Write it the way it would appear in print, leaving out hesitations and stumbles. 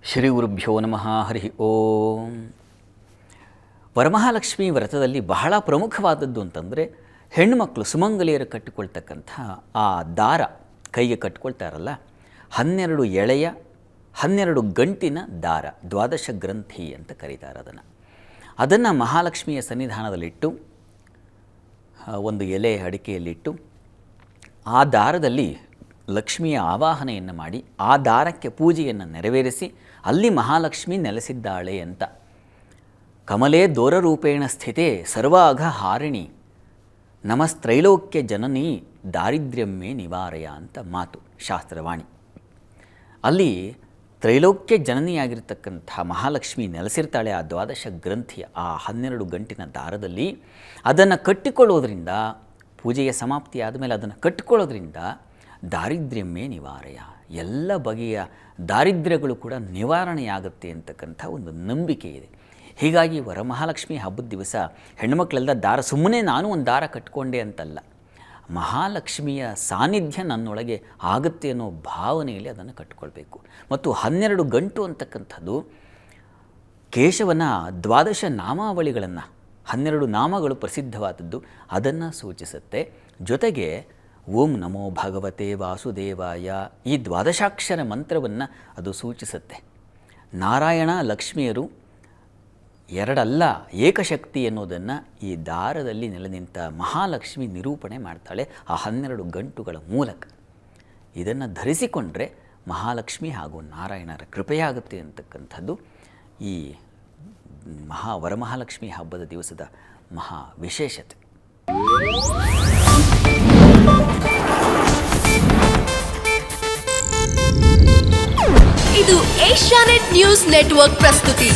ಶ್ರೀ ಗುರುಭ್ಯೋ ನಮಃ. ಹರಿ ಓಂ. ವರಮಹಾಲಕ್ಷ್ಮಿ ವ್ರತದಲ್ಲಿ ಬಹಳ ಪ್ರಮುಖವಾದದ್ದು ಅಂತಂದರೆ ಹೆಣ್ಣುಮಕ್ಕಳು ಸುಮಂಗಲಿಯರು ಕಟ್ಟಿಕೊಳ್ತಕ್ಕಂಥ ಆ ದಾರ ಕೈಗೆ ಕಟ್ಟಿಕೊಳ್ತಾರಲ್ಲ, 12 ಎಳೆಯ 12 ಗಂಟಿನ ದಾರ, ದ್ವಾದಶ ಗ್ರಂಥಿ ಅಂತ ಕರೀತಾರೆ ಅದನ್ನು ಮಹಾಲಕ್ಷ್ಮಿಯ ಸನ್ನಿಧಾನದಲ್ಲಿಟ್ಟು ಒಂದು ಎಲೆ ಅಡಿಕೆಯಲ್ಲಿಟ್ಟು ಆ ದಾರದಲ್ಲಿ ಲಕ್ಷ್ಮಿಯ ಆವಾಹನೆಯನ್ನು ಮಾಡಿ ಆ ದಾರಕ್ಕೆ ಪೂಜೆಯನ್ನು ನೆರವೇರಿಸಿ ಅಲ್ಲಿ ಮಹಾಲಕ್ಷ್ಮಿ ನೆಲೆಸಿದ್ದಾಳೆ ಅಂತ. ಕಮಲೇ ದೋರರೂಪೇಣ ಸ್ಥಿತೆ ಸರ್ವಾಘ ಹಾರಿಣಿ ನಮಸ್ತ್ರೈಲೋಕ್ಯ ಜನನಿ ದಾರಿದ್ರ್ಯಮ್ಮೆ ನಿವಾರಯ ಅಂತ ಮಾತು, ಶಾಸ್ತ್ರವಾಣಿ. ಅಲ್ಲಿ ತ್ರೈಲೋಕ್ಯ ಜನನಿಯಾಗಿರ್ತಕ್ಕಂಥ ಮಹಾಲಕ್ಷ್ಮಿ ನೆಲೆಸಿರ್ತಾಳೆ ಆ ದ್ವಾದಶ ಗ್ರಂಥಿಯ ಆ 12 ಗಂಟಿನ ದಾರದಲ್ಲಿ. ಅದನ್ನು ಕಟ್ಟಿಕೊಳ್ಳೋದ್ರಿಂದ, ಪೂಜೆಯ ಸಮಾಪ್ತಿ ಆದಮೇಲೆ ಅದನ್ನು ಕಟ್ಟಿಕೊಳ್ಳೋದ್ರಿಂದ ದಾರಿದ್ರ್ಯಮ್ಮೆ ನಿವಾರಯ, ಎಲ್ಲ ಬಗೆಯ ದಾರಿದ್ರ್ಯಗಳು ಕೂಡ ನಿವಾರಣೆಯಾಗುತ್ತೆ ಅಂತಕ್ಕಂಥ ಒಂದು ನಂಬಿಕೆ ಇದೆ. ಹೀಗಾಗಿ ವರಮಹಾಲಕ್ಷ್ಮಿ ಹಬ್ಬದ ದಿವಸ ಹೆಣ್ಣುಮಕ್ಕಳೆಲ್ಲ ದಾರ, ಸುಮ್ಮನೆ ನಾನು ಒಂದು ದಾರ ಕಟ್ಟಿಕೊಂಡೆ ಅಂತಲ್ಲ, ಮಹಾಲಕ್ಷ್ಮಿಯ ಸಾನ್ನಿಧ್ಯ ನನ್ನೊಳಗೆ ಆಗುತ್ತೆ ಅನ್ನೋ ಭಾವನೆಯಲ್ಲಿ ಅದನ್ನು ಕಟ್ಟಿಕೊಳ್ಬೇಕು. ಮತ್ತು 12 ಗಂಟು ಅಂತಕ್ಕಂಥದ್ದು ಕೇಶವನ ದ್ವಾದಶ ನಾಮಾವಳಿಗಳನ್ನು, 12 ನಾಮಗಳು ಪ್ರಸಿದ್ಧವಾದದ್ದು, ಅದನ್ನು ಸೂಚಿಸುತ್ತೆ. ಜೊತೆಗೆ ಓಂ ನಮೋ ಭಗವತೆ ವಾಸುದೇವಾಯ ಈ ದ್ವಾದಶಾಕ್ಷರ ಮಂತ್ರವನ್ನು ಅದು ಸೂಚಿಸುತ್ತೆ. ನಾರಾಯಣ ಲಕ್ಷ್ಮಿಯರು ಎರಡಲ್ಲ ಏಕಶಕ್ತಿ ಎನ್ನುವುದನ್ನು ಈ ದಾರದಲ್ಲಿ ನೆಲೆ ನಿಂತ ಮಹಾಲಕ್ಷ್ಮಿ ನಿರೂಪಣೆ ಮಾಡ್ತಾಳೆ ಆ 12 ಗಂಟುಗಳ ಮೂಲಕ. ಇದನ್ನು ಧರಿಸಿಕೊಂಡ್ರೆ ಮಹಾಲಕ್ಷ್ಮಿ ಹಾಗೂ ನಾರಾಯಣರ ಕೃಪೆಯಾಗುತ್ತೆ ಅಂತಕ್ಕಂಥದ್ದು ಈ ವರಮಹಾಲಕ್ಷ್ಮಿ ಹಬ್ಬದ ದಿವಸದ ಮಹಾ ವಿಶೇಷತೆ. ಇದು ಏಷ್ಯಾನೆಟ್ ನ್ಯೂಸ್ ನೆಟ್ವರ್ಕ್ ಪ್ರಸ್ತುತಿ.